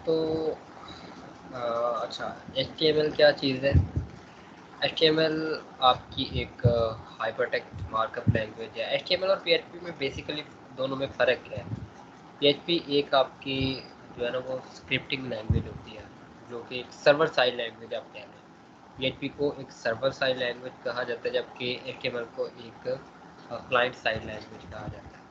तो अच्छा, एचटीएमएल क्या चीज़ है? एचटीएमएल आपकी एक हाइपरटेक्स्ट मार्कअप लैंग्वेज है। एचटीएमएल और पीएचपी में बेसिकली दोनों में फ़र्क है। पीएचपी एक आपकी जो है ना वो स्क्रिप्टिंग लैंग्वेज होती है, जो कि एक सर्वर साइड लैंग्वेज आप कह लें। पीएचपी को एक सर्वर साइड लैंग्वेज कहा जाता है, जबकि एचटीएमएल को एक क्लाइंट साइड लैंग्वेज कहा जाता है।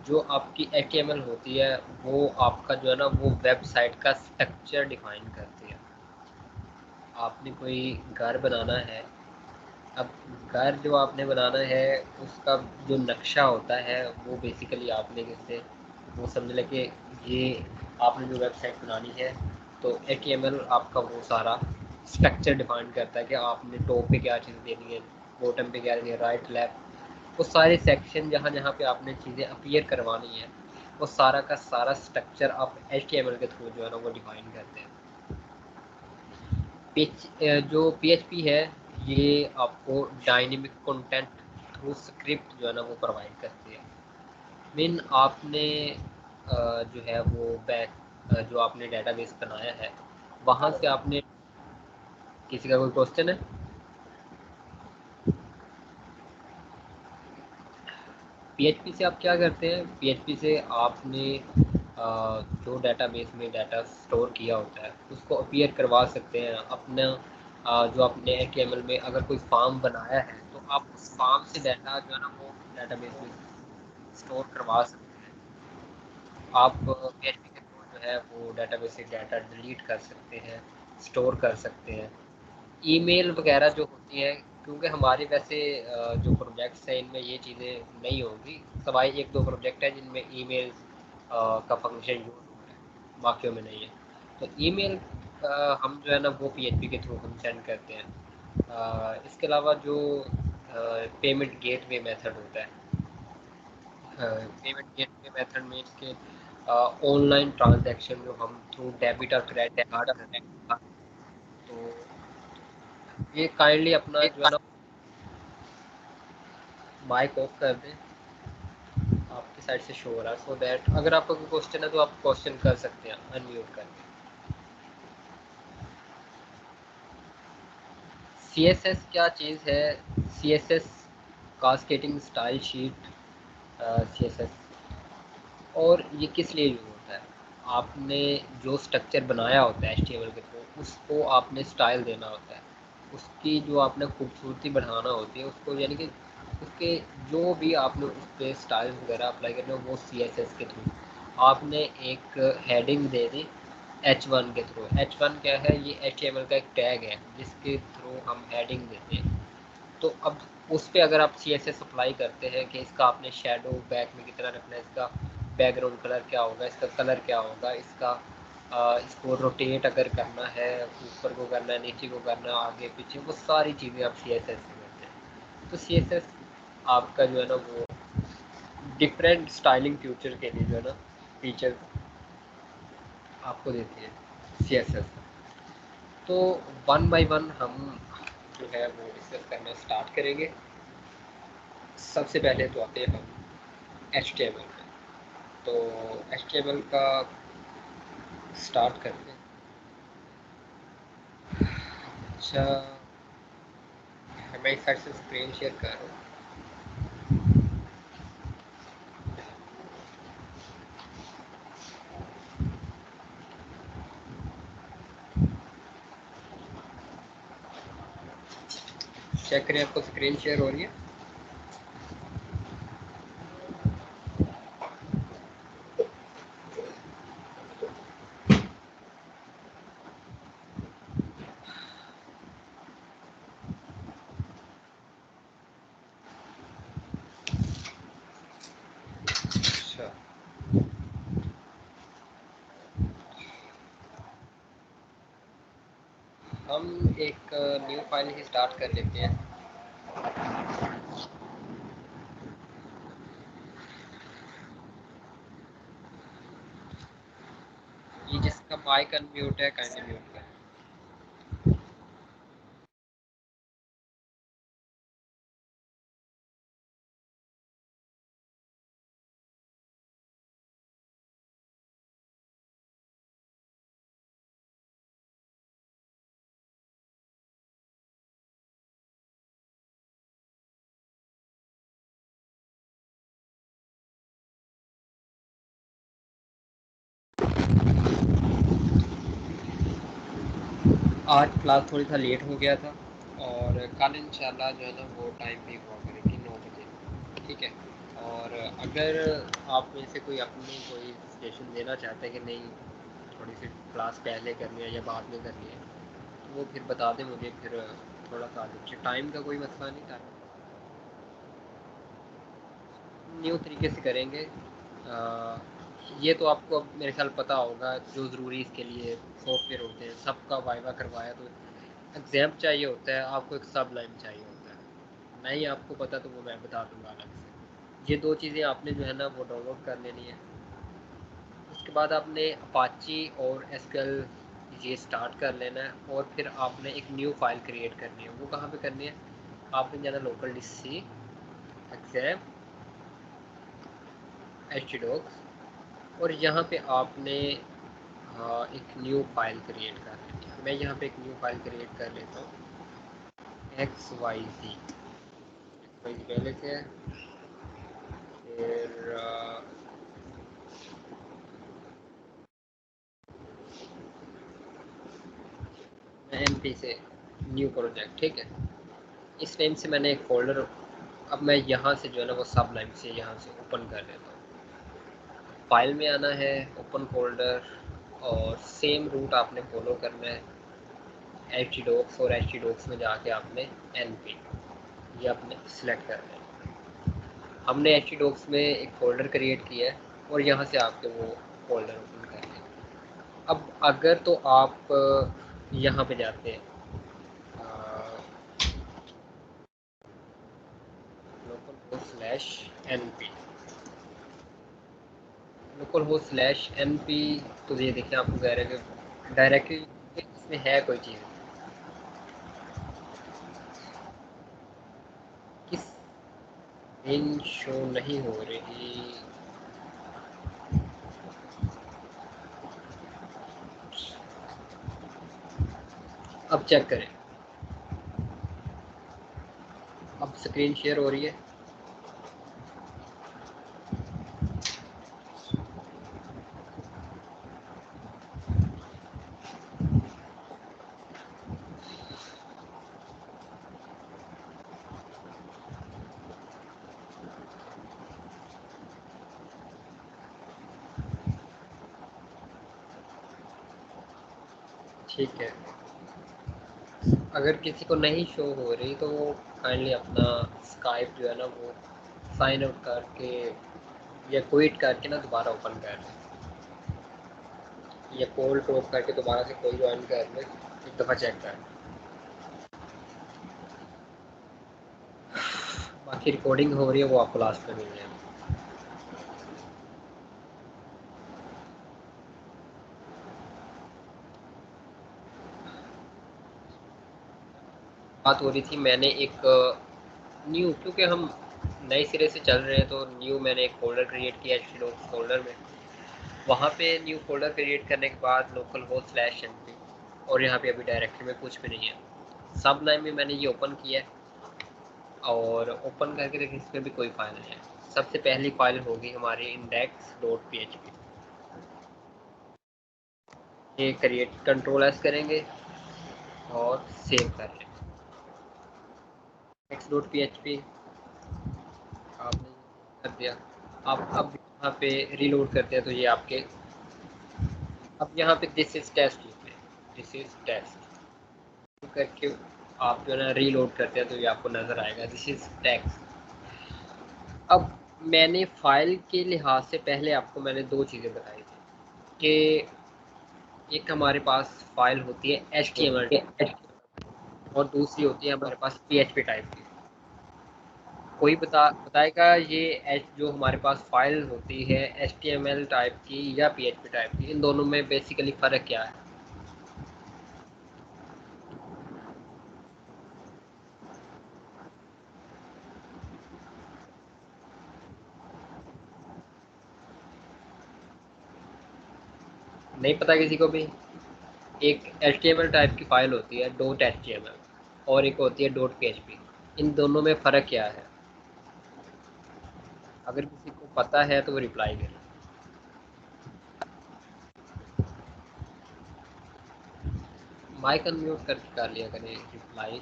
जो आपकी एचटीएमएल होती है वो आपका जो है ना वो वेबसाइट का स्ट्रक्चर डिफाइन करती है। आपने कोई घर बनाना है, अब घर जो आपने बनाना है उसका जो नक्शा होता है वो बेसिकली आपने जैसे वो समझ लें कि ये आपने जो वेबसाइट बनानी है, तो एचटीएमएल आपका वो सारा स्ट्रक्चर डिफाइन करता है कि आपने टॉप पे क्या चीज़ देनी है, बॉटम पे क्या देनी है, राइट लेफ्ट, वो सारे सेक्शन जहाँ जहाँ पे आपने चीज़ें अपीयर करवानी है वो सारा का सारा स्ट्रक्चर आप एचटीएमएल के थ्रू जो है ना वो डिफाइन करते हैं। जो पीएचपी है ये आपको डायनेमिक कंटेंट थ्रू स्क्रिप्ट जो है ना वो प्रोवाइड करती है। मीन आपने जो है वो जो आपने डेटाबेस बनाया है वहाँ से आपने किसी का कोई क्वेश्चन है? पीएचपी से आप क्या करते हैं? पीएचपी से आपने जो डेटाबेस में डाटा स्टोर किया होता है उसको अपीयर करवा सकते हैं अपना। जो आपने एचटीएमएल में अगर कोई फॉर्म बनाया है तो आप उस फॉर्म से डाटा जो है ना वो डेटाबेस में स्टोर करवा सकते हैं। आप पीएचपी के थ्रू जो है वो डेटाबेस से डाटा डिलीट कर सकते हैं, स्टोर कर सकते हैं। ईमेल वगैरह जो होती है, क्योंकि हमारे वैसे जो प्रोजेक्ट्स हैं इनमें ये चीज़ें नहीं होंगी, सवाई एक दो प्रोजेक्ट है जिनमें ईमेल का फंक्शन यूज़ हो रहा है, बाकियों में नहीं है। तो ईमेल हम जो है ना वो पीएचपी के थ्रू हम सेंड करते हैं। इसके अलावा जो पेमेंट गेटवे मेथड होता है, पेमेंट गेटवे मेथड में इसके ऑनलाइन ट्रांजैक्शन जो हम थ्रू डेबिट और क्रेडिट कार्ड करते हैं, तो ये काइंडली अपना जो है ना माइक ऑफ कर दें, आपकी साइड से शो हो रहा है, सो दैट अगर आपका कोई क्वेश्चन है तो आप क्वेश्चन कर सकते हैं अनम्यूट करके। सीएसएस क्या चीज़ है? CSS cascading style sheet CSS, और ये किस लिए यूज़ होता है? आपने जो स्ट्रक्चर बनाया होता है एचटीएमएल के थ्रू उसको आपने स्टाइल देना होता है, उसकी जो आपने खूबसूरती बढ़ाना होती है उसको, यानी कि उसके जो भी आपने उस पर स्टाइल वगैरह अप्लाई करने हो वो सीएसएस के थ्रू आपने एक हेडिंग दे दी। H1 के थ्रू, H1 क्या है? ये एचटीएमएल का एक टैग है जिसके थ्रू हम हेडिंग देते हैं। तो अब उस पे अगर आप सी एस एस अप्लाई करते हैं कि इसका आपने शेडो बैक में कितना रखना है, इसका बैकग्राउंड कलर क्या होगा, इसका कलर क्या होगा, इसका इसको रोटेट अगर करना है, ऊपर को करना है, नीचे को करना है, आगे पीछे, वो सारी चीज़ें आप सी एस एस से करते हैं। तो सी एस एस आपका जो है ना वो डिफरेंट स्टाइलिंग फ्यूचर के लिए जो है ना फीचर आपको देती है सी एस एस। तो वन बाय वन हम जो है वो डिस्कस करना स्टार्ट करेंगे। सबसे पहले तो आते हैं हम एच टी एम एल में। तो एच टी एम एल का स्टार्ट करते हैं। अच्छा, मैं इस साइड से स्क्रीन शेयर कर रहा हूँ। चेक करें आपको स्क्रीन शेयर हो रही है? अच्छा, हम एक न्यू फाइल ही स्टार्ट कर लेते हैं। ये जिसका माइक अनम्यूट है काइंडली म्यूट करें। आज क्लास थोड़ी सा लेट हो गया था और कल इंशाल्लाह जो है ना वो टाइम पे हुआ करेगी 9 बजे, ठीक है। और अगर आप में से कोई अपनी कोई सजेशन देना चाहते हैं कि नहीं थोड़ी सी क्लास पहले करनी है या बाद में करनी है, तो वो फिर बता दें मुझे, फिर थोड़ा सा आगे टाइम का कोई मसला नहीं, टाइम न्यू तरीके से करेंगे। ये तो आपको अब मेरे ख्याल पता होगा, जो ज़रूरी इसके लिए सॉफ्टवेयर होते हैं सबका वाइवा करवाया तो एग्ज़ाम चाहिए होता है, आपको एक सब लाइन चाहिए होता है। नहीं आपको पता तो वो मैं बता दूंगा अलग से। ये दो चीज़ें आपने जो है ना वो डाउनलोड कर लेनी है। उसके बाद आपने अपाची और एसक्यूएल ये स्टार्ट कर लेना है और फिर आपने एक न्यू फाइल क्रिएट करनी है। वो कहाँ पे करनी है? आपने जाना local disk C XAMPP htdocs और यहाँ पे आपने एक न्यू फाइल क्रिएट कर लेनी है। मैं यहाँ पे एक न्यू फाइल क्रिएट कर लेता हूँ XYZ पहले से है। फिर मैं MP से न्यू प्रोजेक्ट, ठीक है। इस नेम से मैंने एक फोल्डर, अब मैं यहाँ से जो है ना वो सब लाइन से यहाँ से ओपन कर लेता हूँ। फाइल में आना है, ओपन फोल्डर, और सेम रूट आपने फॉलो करना है htdocs, और htdocs में जाके आपने NP ये आपने सिलेक्ट करना है। हमने htdocs में एक फ़ोल्डर क्रिएट किया है और यहाँ से आपके वो फ़ोल्डर ओपन कर लें। अब अगर तो आप यहाँ पे जाते हैं localhost slash N P, localhost slash N P, तो ये देखिए आपको कह रहे हैं कि डायरेक्टली इसमें है कोई चीज़ किस इन शो नहीं हो रही। अब चेक करें, अब स्क्रीन शेयर हो रही है। ठीक है, अगर किसी को नहीं शो हो रही तो वो काइंडली अपना स्काइप जो है ना वो साइन आउट करके या क्विट करके ना दोबारा ओपन कर लें, या कॉल ड्रॉप करके दोबारा से कोई ज्वाइन कर ले, एक दफ़ा चेक कर। बाकी रिकॉर्डिंग हो रही है वो आपको लास्ट में मिल जाएगी। बात हो रही थी, मैंने एक न्यू, क्योंकि हम नए सिरे से चल रहे हैं तो न्यू मैंने एक फ़ोल्डर क्रिएट किया एचडीडॉक फ़ोल्डर में। वहाँ पे न्यू फ़ोल्डर क्रिएट करने के बाद लोकल होस्ट स्लैश एनपी, और यहाँ पे अभी डायरेक्टरी में कुछ भी नहीं है। सब लाइन में मैंने ये ओपन किया है और ओपन करके देखिए इसमें भी कोई फाइल नहीं है। सबसे पहली फाइल होगी हमारी index.php। ये क्रिएट कंट्रोल एस करेंगे और सेव कर लें। index.php आपने कर दिया। आप अब यहाँ पे रीलोड करते हैं तो ये आपके, अब यहाँ पे दिस इज टेस्ट लिखते हैं, दिस इज टेस्ट करके आप जो है ना रीलोड करते हैं तो ये आपको नज़र आएगा दिस इज टेक्स्ट। अब मैंने फ़ाइल के लिहाज से पहले आपको मैंने दो चीज़ें बताई थी कि एक हमारे पास फ़ाइल होती है HTML और दूसरी होती है हमारे पास PHP टाइप की। कोई बताएगा ये जो हमारे पास फाइल होती है HTML टाइप की या PHP टाइप की, इन दोनों में बेसिकली फ़र्क क्या है? नहीं पता किसी को भी? एक HTML टाइप की फ़ाइल होती है डॉट HTML और एक होती है डॉट PHP। इन दोनों में फ़र्क क्या है? अगर किसी को पता है तो वो रिप्लाई करे। माइक अनम्यूट करके कर लिया करें रिप्लाई।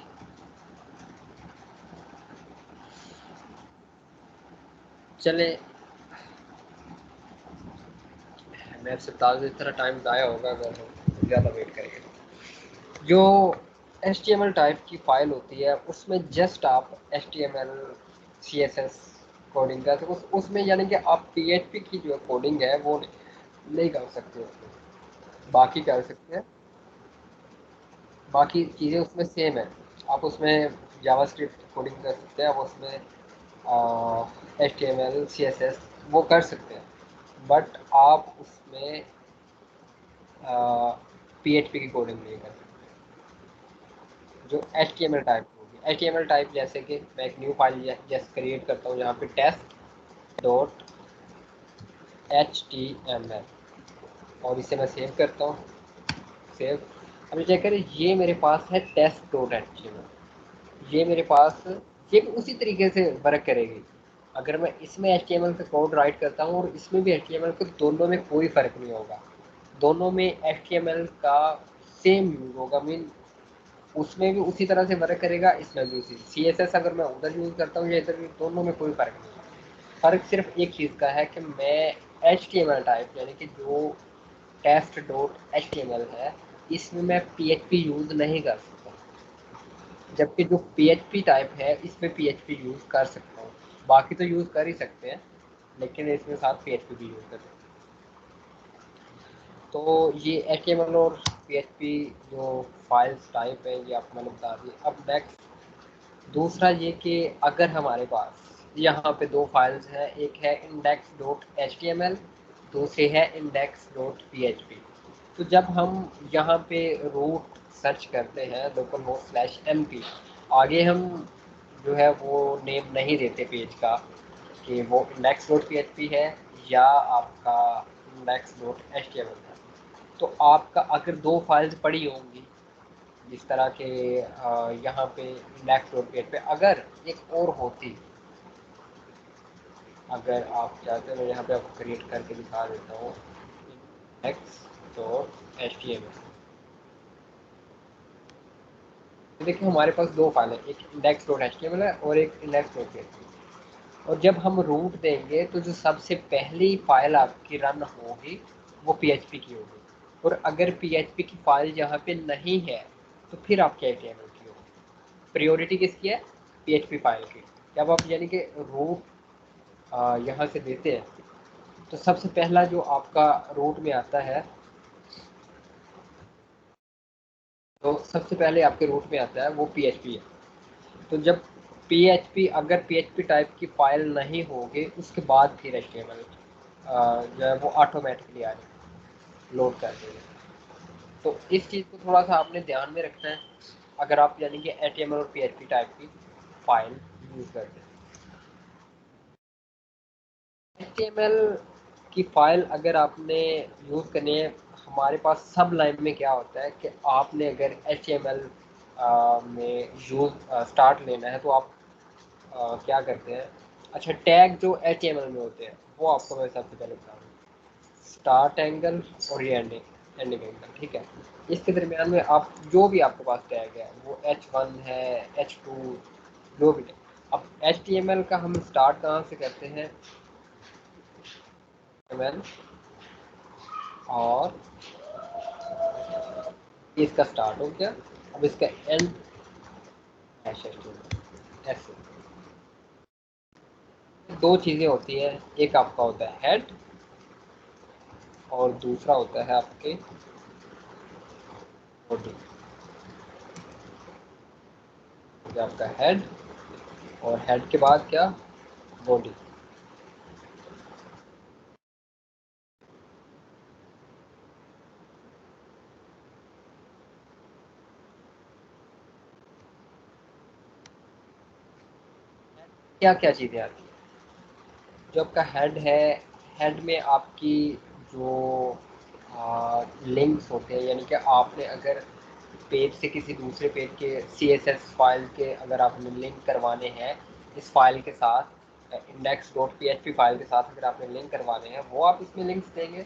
चले, मैं आपसे बता दूँ इतना टाइम ज़ाया होगा अगर हम ज़्यादा वेट करेंगे। जो HTML टाइप की फाइल होती है उसमें जस्ट आप HTML CSS कोडिंग कर सकते, उसमें यानी कि आप PHP की जो कोडिंग है वो नहीं कर सकते उसमें। बाकी कर सकते हैं, बाकी चीज़ें उसमें सेम है। आप उसमें जावास्क्रिप्ट कोडिंग कर सकते हैं, आप उसमें HTML CSS वो कर सकते हैं, बट आप उसमें PHP की कोडिंग नहीं कर सकते। जो HTML टाइप होगी, HTML टाइप जैसे कि मैं एक न्यू फाइल जैसे क्रिएट करता हूँ यहाँ पे test.html और इसे मैं सेव करता हूँ। सेव, अभी चेक करें, ये मेरे पास है test.html। ये मेरे पास, ये भी उसी तरीके से वर्क करेगी। अगर मैं इसमें HTML का कोड राइट करता हूँ और इसमें भी HTML, को दोनों में कोई फ़र्क नहीं होगा। दोनों में HTML का सेम यूज़ होगा। मीन उसमें भी उसी तरह से वर्क करेगा, इसमें भी उसी। CSS अगर मैं उधर यूज़ करता हूँ या इधर, दोनों में कोई फ़र्क नहीं है। फ़र्क सिर्फ एक चीज़ का है कि मैं HTML टाइप यानी कि जो test.html है, इसमें मैं PHP यूज़ नहीं कर सकता, जबकि जो PHP टाइप है इसमें PHP यूज़ कर सकता हूँ। बाकी तो यूज़ कर ही सकते हैं, लेकिन इसमें साथ PHP भी यूज़ कर सकते हैं। तो ये HTML और PHP जो फाइल्स टाइप है ये आपको मैंने बता दी। अब नेक्स्ट दूसरा ये कि अगर हमारे पास यहाँ पे दो फाइल्स हैं, एक है index.html, दूसरी है index.php। तो जब हम यहाँ पे रूट सर्च करते हैं localhost/mp, आगे हम जो है वो नेम नहीं देते पेज का कि वो index.php है या आपका index.html है। तो आपका अगर दो फाइल्स पड़ी होंगी जिस तरह के यहाँ पे इंडेक्स डॉट पेज पे अगर एक और होती, अगर आप चाहते हैं मैं यहाँ पे आपको क्रिएट करके दिखा देता हूँ इंडेक्स डॉट HTML। देखिए हमारे पास दो फाइल है, एक इंडेक्स डॉट HTML है और एक इंडेक्स डॉट PHP। और जब हम रूट देंगे तो जो सबसे पहली फाइल आपकी रन होगी वो PHP की होगी, और अगर PHP की फाइल यहाँ पे नहीं है तो फिर आपके HTML की होगी। प्रायोरिटी किसकी है? PHP फाइल की। जब आप यानी कि रूट यहाँ से देते हैं तो सबसे पहला जो आपका रूट में आता है, तो सबसे पहले आपके रूट में आता है वो PHP है। तो जब PHP, अगर PHP टाइप की फाइल नहीं होगी उसके बाद फिर HTML जो है वो ऑटोमेटिकली आ जाएगा, लोड कर देगा। तो इस चीज़ को थोड़ा सा आपने ध्यान में रखना है अगर आप यानी कि HTML और PHP टाइप की फाइल यूज़ करते हैं। HTML की फाइल अगर आपने यूज़ करनी है, हमारे पास सब लाइन में क्या होता है कि आपने अगर HTML में यूज़ स्टार्ट लेना है तो आप क्या करते हैं। अच्छा, टैग जो HTML में होते हैं वो आपको मैं सबसे पहले बता दूँ, स्टार्ट एंगल और ये एंडिंग एंगल, ठीक है। इसके दरमियान में आप जो भी आपके पास टैग है वो H1 है, H2, जो भी है। अब HTML का हम स्टार्ट कहाँ से करते हैं, HTML, और इसका स्टार्ट हो गया। अब इसका एंड ऐसे दो चीज़ें होती है, एक आपका होता है हेड और दूसरा होता है आपके बॉडी। आपका हेड और हेड के बाद क्या, बॉडी। क्या क्या चीज़ें आती हैं, जो आपका हेड है, हेड में आपकी जो लिंक्स होते हैं, यानी कि आपने अगर पेज से किसी दूसरे पेज के CSS फाइल के अगर आपने लिंक करवाने हैं इस फाइल के साथ, index.php फाइल के साथ अगर आपने लिंक करवाने हैं वो आप इसमें लिंक्स देंगे।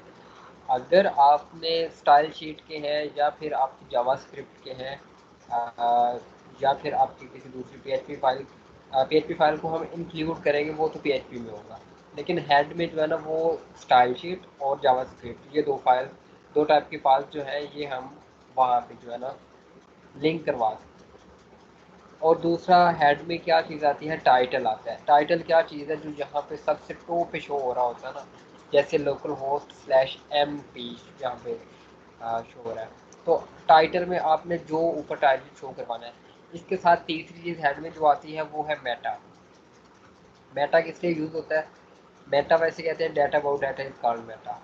अगर आपने स्टाइल शीट के हैं या फिर आपकी जावास्क्रिप्ट के हैं या फिर आपकी किसी दूसरी पीएचपी फाइल को हम इंक्लूड करेंगे, वो तो पीएचपी में होगा। लेकिन हेड में जो है ना वो स्टाइल शीट और जावास्क्रिप्ट, ये दो टाइप के फाइल जो है ये हम वहाँ पे जो है ना लिंक करवा सकते हैं। और दूसरा हेड में क्या चीज़ आती है, टाइटल आता है। टाइटल क्या चीज़ है, जो यहाँ पे सबसे टॉप पे शो हो रहा होता है ना, जैसे localhost slash M P यहाँ पे शो हो रहा है। तो टाइटल में आपने जो ऊपर टाइटल शो करवाना है। इसके साथ तीसरी चीज़ हेड में जो आती है वो है मेटा। मेटा किस लिए यूज़ होता है? मेटा वैसे कहते हैं data about data is called Meta.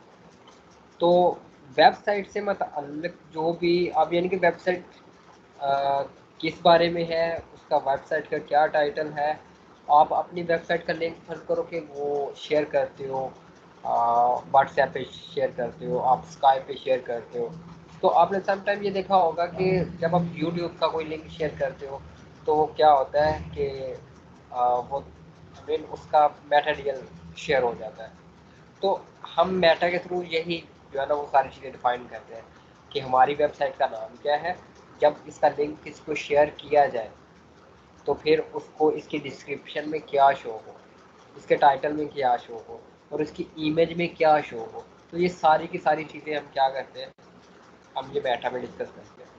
तो वेबसाइट से मतलब जो भी आप, यानी कि वेबसाइट अ, किस बारे में है, उसका वेबसाइट का क्या टाइटल है, आप अपनी वेबसाइट का लिंक फर्ज करो कि वो शेयर करते हो, व्हाट्सएप पे शेयर करते हो, आप स्काइप पे शेयर करते हो। तो आपने समटाइम ये देखा होगा कि जब आप यूट्यूब का कोई लिंक शेयर करते हो तो क्या होता है कि वो मीन उसका मेटेरियल शेयर हो जाता है। तो हम मेटा के थ्रू यही जो है ना वो सारी चीज़ें डिफाइन करते हैं कि हमारी वेबसाइट का नाम क्या है। जब इसका लिंक किसी को शेयर किया जाए तो फिर उसको इसकी डिस्क्रिप्शन में क्या शो हो, इसके टाइटल में क्या शो हो और इसकी इमेज में क्या शो हो। तो ये सारी की सारी चीज़ें हम क्या करते हैं, हम ये मेटा में डिस्कस करते हैं।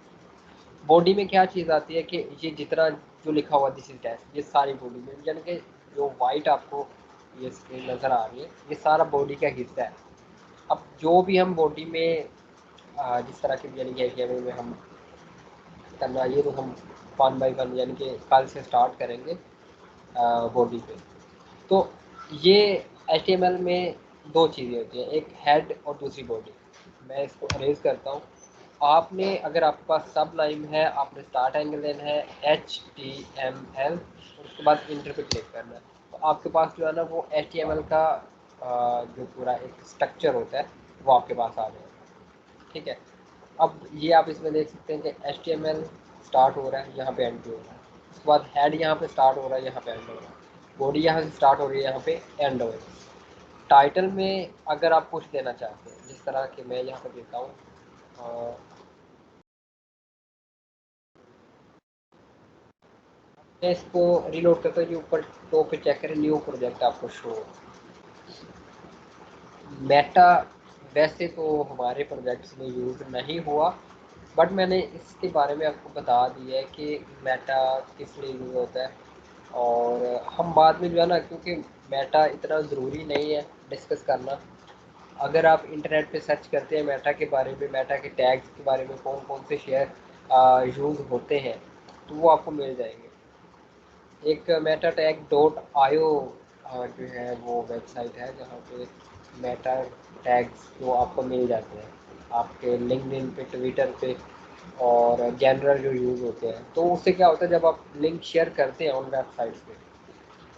बॉडी में क्या चीज़ आती है कि ये जितना जो लिखा हुआ दिस इज डैश, ये सारी बॉडी में, यानी कि जो वाइट आपको ये स्क्रीन नज़र आ रही है ये सारा बॉडी का हिस्सा है। अब जो भी हम बॉडी में जिस तरह के यानी कि HTML में हम करना, ये तो हम वन बाई वन यानी कि कल से स्टार्ट करेंगे बॉडी पे। तो ये HTML में दो चीज़ें होती हैं, एक हेड और दूसरी बॉडी। मैं इसको अरेज करता हूँ। आपने अगर आपके पास सब लाइन है, आपने स्टार्ट एंगल देना है HTML और उसके बाद इंटर पे क्लिक करना है। तो आपके पास जो है ना वो HTML का जो पूरा एक स्ट्रक्चर होता है वो आपके पास आ जाएगा। ठीक है। अब ये आप इसमें देख सकते हैं कि HTML स्टार्ट हो रहा है, यहाँ पे एंड हो रहा है। उसके बाद हेड यहाँ पे स्टार्ट हो रहा है, यहाँ पे एंड हो रहा है। बॉडी यहाँ से स्टार्ट हो रही है, यहाँ पे एंड हो रही है। टाइटल में अगर आप कुछ देना चाहते हैं, जिस तरह के मैं यहाँ पे देता हूँ, मैं इसको रिलोड करता हूँ। जो ऊपर टॉप पे चेक करें, न्यू प्रोजेक्ट आपको शो मेटा। वैसे तो हमारे प्रोजेक्ट्स में यूज़ नहीं हुआ, बट मैंने इसके बारे में आपको बता दिया है कि मेटा किस लिए यूज़ होता है। और हम बाद में जो है ना, क्योंकि मेटा इतना ज़रूरी नहीं है डिस्कस करना। अगर आप इंटरनेट पे सर्च करते हैं मेटा के बारे में, मेटा के टैग्स के बारे में, कौन कौन से शेयर यूज़ होते हैं, तो वो आपको मिल जाएंगे। एक मेटा टैग डॉट आयो जो है वो वेबसाइट है जहाँ पे मेटा टैग्स जो आपको मिल जाते हैं आपके लिंक्डइन पे, ट्विटर पे और जनरल जो यूज़ होते हैं। तो उससे क्या होता है, जब आप लिंक शेयर करते हैं उन वेबसाइट्स पे,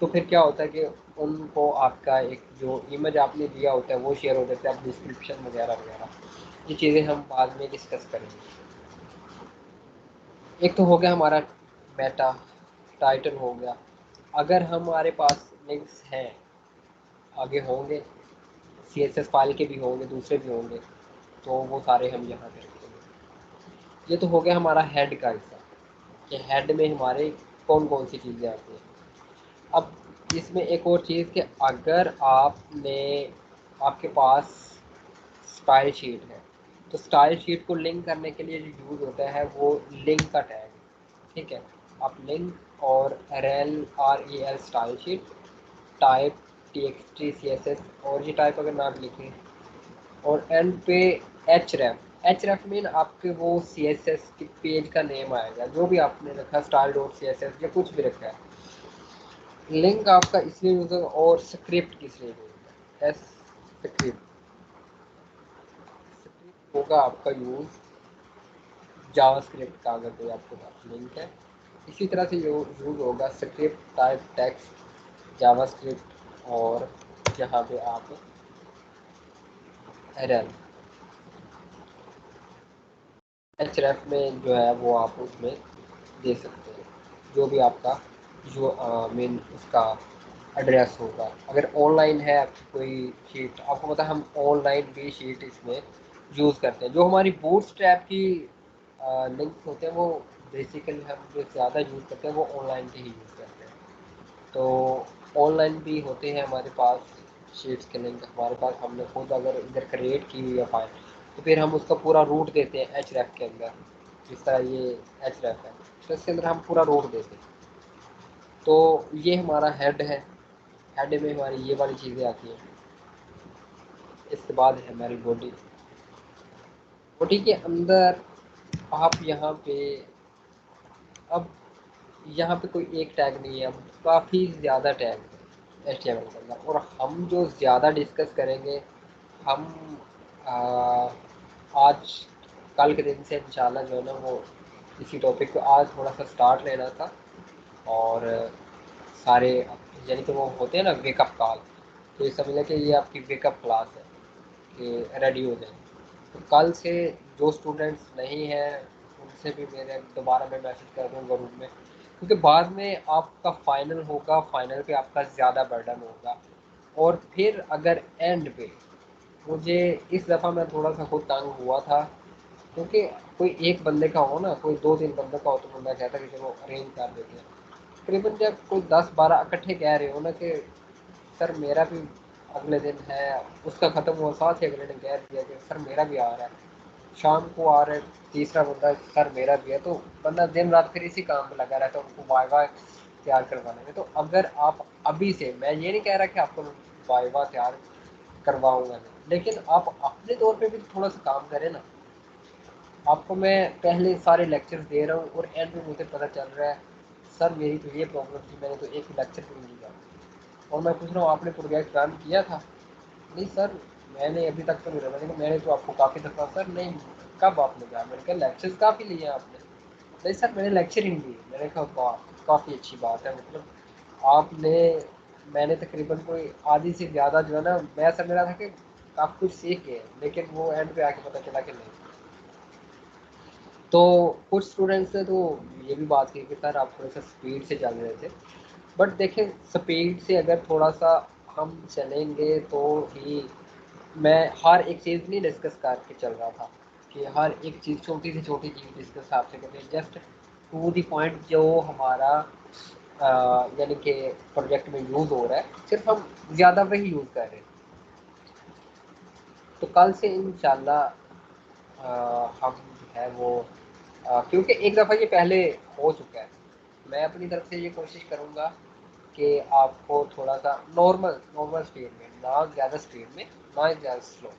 तो फिर क्या होता है कि उनको आपका एक जो इमेज आपने दिया होता है वो शेयर हो जाता है, आप डिस्क्रिप्शन वगैरह वगैरह। ये चीज़ें हम बाद में डिस्कस करेंगे। एक तो हो गया हमारा मेटा, टाइटल हो गया। अगर हमारे पास लिंक्स हैं, आगे होंगे, CSS फाइल के भी होंगे, दूसरे भी होंगे, तो वो सारे हम यहाँ पे रखेंगे। ये तो हो गया हमारा हेड का हिस्सा कि हेड में हमारे कौन कौन सी चीज़ें आती हैं। अब इसमें एक और चीज़ कि अगर आपने आपके पास स्टाइल शीट है, तो स्टाइल शीट को लिंक करने के लिए जो यूज़ होता है वो लिंक का टैग। ठीक है। आप लिंक और REL style sheet type TXT CSS, और ये टाइप अगर ना भी लिखें, और एंड पे एच रेफ मीन आपके वो CSS के पेज का नेम आएगा जो भी आपने रखा, style.css या कुछ भी रखा है। लिंक आपका इसलिए यूज होगा, और स्क्रिप्ट किस लिए यूज होगा, स्क्रिप्ट होगा आपका यूज जावास्क्रिप्ट का, अगर कोई आपके पास लिंक है। इसी तरह से यूज होगा स्क्रिप्ट टाइप टेक्स्ट जावास्क्रिप्ट, और जहाँ पे आप एरर HRF में जो है वो आप उसमें दे सकते हैं, जो भी आपका जो मेन उसका एड्रेस होगा। अगर ऑनलाइन है आपकी कोई शीट, आपको पता है हम ऑनलाइन भी शीट इसमें यूज़ करते हैं। जो हमारी बूटस्ट्रैप की लिंक्स होते हैं वो बेसिकली हम जो ज़्यादा यूज़ करते हैं वो ऑनलाइन के ही यूज़ करते हैं। तो ऑनलाइन भी होते हैं हमारे पास शीट्स के लिंक हमारे पास। हमने खुद अगर इधर क्रिएट की हुई है फाइल तो फिर हम उसका पूरा रूट देते हैं एच रेफ के अंदर। जिस तरह ये एच रेफ है तो इसके अंदर हम पूरा रूट देते हैं। तो ये हमारा हेड है। हेड में हमारी ये वाली चीज़ें आती हैं। इसके बाद है हमारी बॉडी। बॉडी के अंदर आप यहाँ पे, अब यहाँ पे कोई एक टैग नहीं है, अब काफ़ी ज़्यादा टैग है HTML के अंदर। और हम जो ज़्यादा डिस्कस करेंगे, हम आ, आज कल के दिन से इंशाल्लाह जो है ना वो इसी टॉपिक को आज थोड़ा सा स्टार्ट लेना था। और सारे यानी कि वो होते हैं ना वेकअप कॉल, तो ये समझ लें कि ये आपकी वेकअप क्लास है कि रेडी हो जाए। तो कल से जो स्टूडेंट्स नहीं हैं उनसे भी मेरे दोबारा मैं मैसेज कर दूँगा ग्रुप में, क्योंकि बाद में आपका फाइनल होगा, फाइनल पे आपका ज़्यादा बर्डन होगा। और फिर अगर एंड पे मुझे इस दफ़ा मैं थोड़ा सा खुद तंग हुआ था, क्योंकि कोई एक बंदे का हो ना, कोई 2-3 बंदे का हो तो मैं कहता कि चलो अरेंज कर देते हैं। तकरीबन जब कोई 10-12 इकट्ठे कह रहे हो ना कि सर मेरा भी अगले दिन है, उसका ख़त्म हुआ साथ ही अगले दिन कह दिया कि सर मेरा भी आ रहा है, शाम को आ रहा है तीसरा बंदा सर मेरा भी है। तो बंदा दिन रात फिर इसी काम में लगा रहता है उनको वाइवा तैयार करवाने में। तो अगर आप अभी से, मैं ये नहीं कह रहा कि आपको वाइवा तैयार करवाऊंगा नहीं, लेकिन आप अपने तौर पे भी थोड़ा सा काम करें ना। आपको मैं पहले सारे लेक्चर्स दे रहा हूँ और एंड में मुझे पता चल रहा है सर मेरी तो ये प्रॉब्लम थी, मैंने तो एक लेक्चर भी नहीं लिया। और मैं पूछ रहा हूँ आपने प्रोजेक्ट रन किया था? नहीं सर मैंने अभी तक तो नहीं रहा। मैंने तो आपको काफ़ी दफ़ा, सर नहीं कब आपने कहा? मैंने कहा लेक्चर्स काफ़ी लिए आपने। नहीं सर मैंने लेक्चर ही नहीं लिए। मैंने कहा वाह काफ़ी अच्छी बात है, मतलब आपने, मैंने तकरीबन कोई आधी से ज़्यादा जो है ना, मैं समझ रहा था कि आप कुछ सीख गए, लेकिन वो एंड पे आके पता चला कि नहीं। तो कुछ स्टूडेंट्स ने तो ये भी बात की कि सर आप थोड़ा सा स्पीड से चल रहे थे। बट देखें स्पीड से अगर थोड़ा सा हम चलेंगे तो ही, मैं हर एक चीज़ नहीं डिस्कस करके चल रहा था कि हर एक चीज़ छोटी से छोटी चीज़ डिस्कस आपसे करें, जस्ट टू दी पॉइंट जो हमारा यानी कि प्रोजेक्ट में यूज़ हो रहा है सिर्फ हम ज़्यादा वही यूज़ कर रहे हैं। तो कल से इंशाल्लाह हम जो है वो क्योंकि एक दफ़ा ये पहले हो चुका है, मैं अपनी तरफ से ये कोशिश करूँगा कि आपको थोड़ा सा नॉर्मल नॉर्मल स्पीड में, ना ज़्यादा स्पीड में ना ज़्यादा स्लो,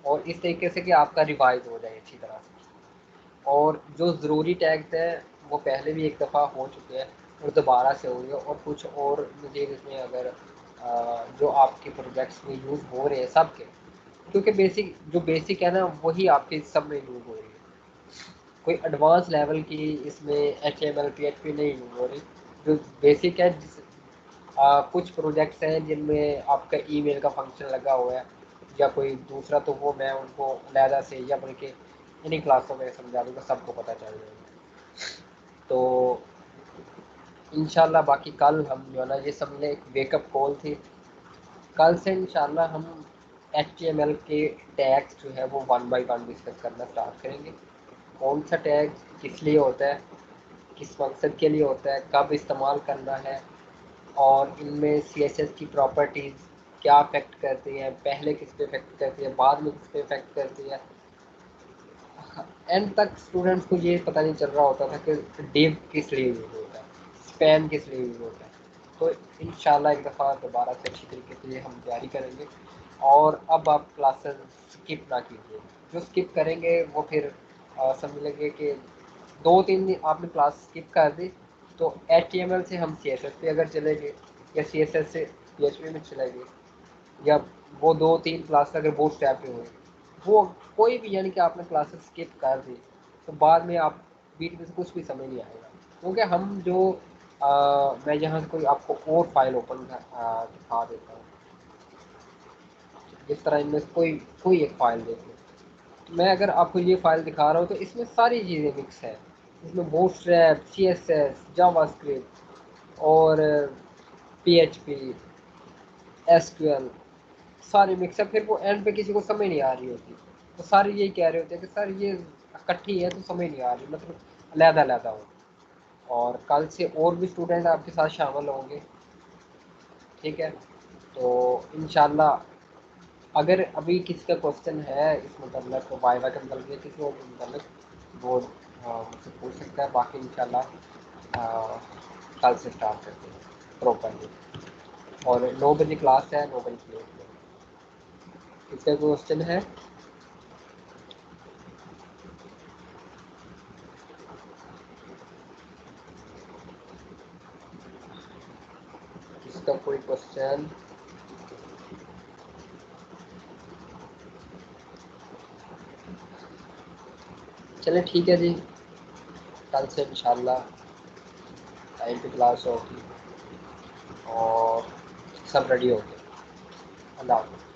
और इस तरीके से कि आपका रिवाइज हो जाए अच्छी तरह से। और जो ज़रूरी टैग्स हैं वो पहले भी एक दफ़ा हो चुके हैं और दोबारा से हो रही है। और कुछ और मुझे इसमें अगर जो आपके प्रोजेक्ट्स में यूज़ हो रहे हैं सब के, क्योंकि बेसिक जो बेसिक है ना वही आपके सब में यूज़ हो रही है। कोई एडवांस लेवल की इसमें HTML PHP नहीं यूज़ हो रही। जो बेसिक है कुछ प्रोजेक्ट्स हैं जिनमें आपका ईमेल का फंक्शन लगा हुआ है या कोई दूसरा, तो वो मैं उनको अलहदा से या बल्कि इन्हीं क्लासों में समझा दूँगा, सबको पता चल जाएगा। तो इंशाल्लाह बाकी कल हम जो है ना, ये समझ लें एक वेकअप कॉल थी। कल से इंशाल्लाह हम HTML के टैग्स जो है वो वन बाय वन डिस्कस करना स्टार्ट करेंगे। कौन सा टैग किस लिए होता है, किस मकसद के लिए होता है, कब इस्तेमाल करना है, और इनमें CSS की प्रॉपर्टीज़ क्या अफेक्ट करती हैं, पहले किस पे अफेक्ट करती है, बाद में किस पे अफेक्ट करती है। एंड तक स्टूडेंट्स को ये पता नहीं चल रहा होता था कि डिव किस लिए यूज़ होता है, स्पैन किस लिए यूज़ होता है। तो इंशाल्लाह एक दफ़ा दोबारा से अच्छी तरीके से ये हम तैयारी करेंगे। और अब आप क्लासेस स्किप ना कीजिए। जो स्किप करेंगे वो फिर समझ लेंगे कि 2-3 दिन आपने क्लास स्किप कर दी, तो HTML से हम CSS पे अगर चले गए या CSS से PHP में चले गए, या वो 2-3 क्लास अगर बूटस्ट्रैप पे हुए, वो कोई भी यानी कि आपने क्लासेस स्किप कर दी, तो बाद में आप बीच में से कुछ भी समझ नहीं आएगा। क्योंकि हम जो मैं यहाँ से कोई आपको और फाइल ओपन दिखा देता हूँ। जिस तरह इनमें से कोई कोई एक फ़ाइल देख लो, तो मैं अगर आपको ये फ़ाइल दिखा रहा हूँ तो इसमें सारी चीज़ें मिक्स है। इसमें बूटस्ट्रैप, CSS, जावास्क्रिप्ट और PHP, SQL सारी मिक्सअप, फिर वो एंड पे किसी को समझ नहीं आ रही होती, तो सारे यही कह रहे होते हैं कि सर ये इकट्ठी है तो समझ नहीं आ रही, मतलब अलग-अलग हो। और कल से और भी स्टूडेंट आपके साथ शामिल होंगे, ठीक है। तो इंशाल्लाह अगर अभी किसी का क्वेश्चन है इस मतलब तो वाइवा के मतलब या किसी और के मतलब वो मुझसे पूछ सकता है, बाकी इंशाल्लाह कल से स्टार्ट करते हैं प्रॉपरली। और 9 बजे क्लास है, 9 बजे क्लोज है। किसका क्वेश्चन है? किसका कोई क्वेश्चन? चले ठीक है जी, कल से इंशाल्लाह टाइम पे क्लास होगी और सब रेडी हो गए। अल्लाह हाफ़िज़।